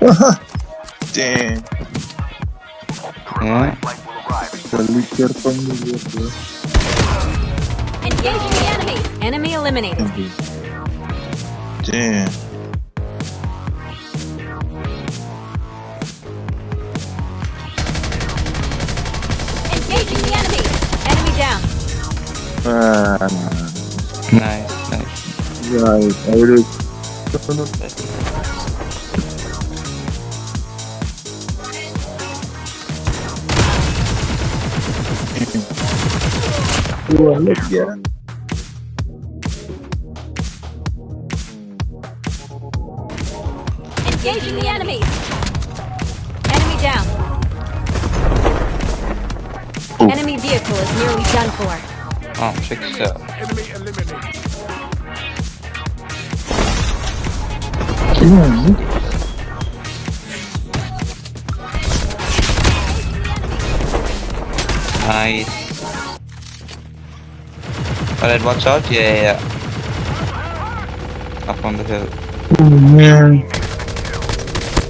Damn. Yeah. Balik familiar bro. Engaging the enemy. Enemy eliminated. Damn. Engaging the enemy. Enemy down. Nice, nice. Right. I will. Yeah. Engaging the enemy. Enemy down. Oh. Enemy vehicle is nearly done for. Oh, check this out. Enemy eliminated. Nice. Alright, watch out. Yeah. Up on the hill. Oh man.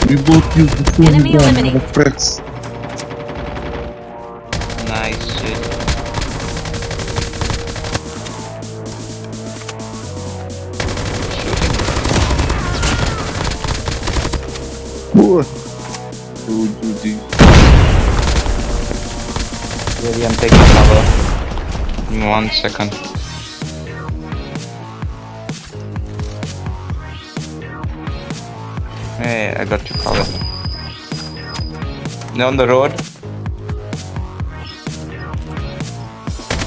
We both use the same Enemy gun. eliminated. Press. Nice shit. What? Would you do? Really, I'm taking cover. In 1 second. Hey, I got you covered. They're on the road.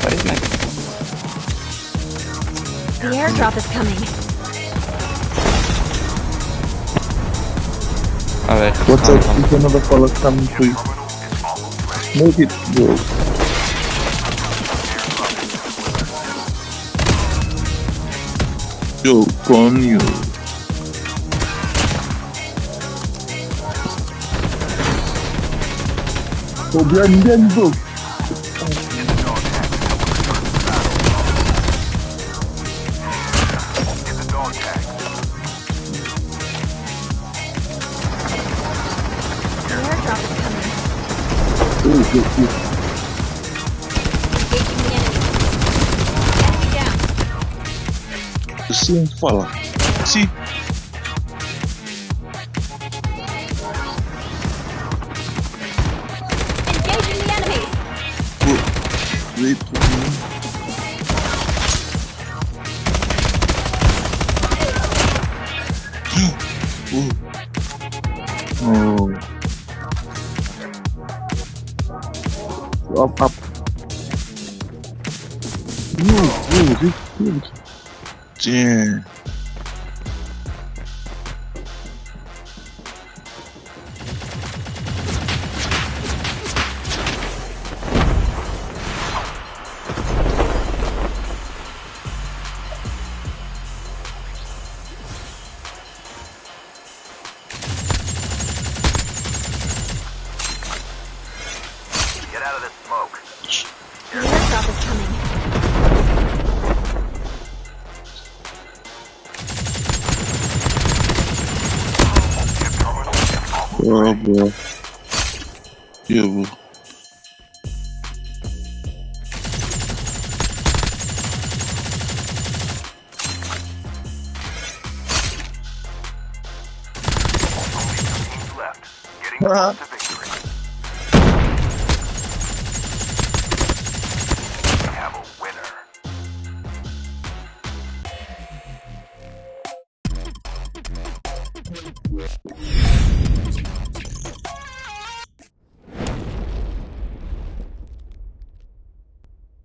What is my... The airdrop is coming. Alright. What's up? There's another fellow coming to you. Make it go. Yo, con you. Oh, behind bro. The airdrop is coming. Oh, good. Engaging the enemy. Enemy down. The same fella. See? Engaging the enemy. Wait for me. Oh. Up. Whoa, this good. Damn. Get out of this smoke. The airdrop is coming. Oh, bro. Yeah, bro. Left. Getting close to victory. We have a winner.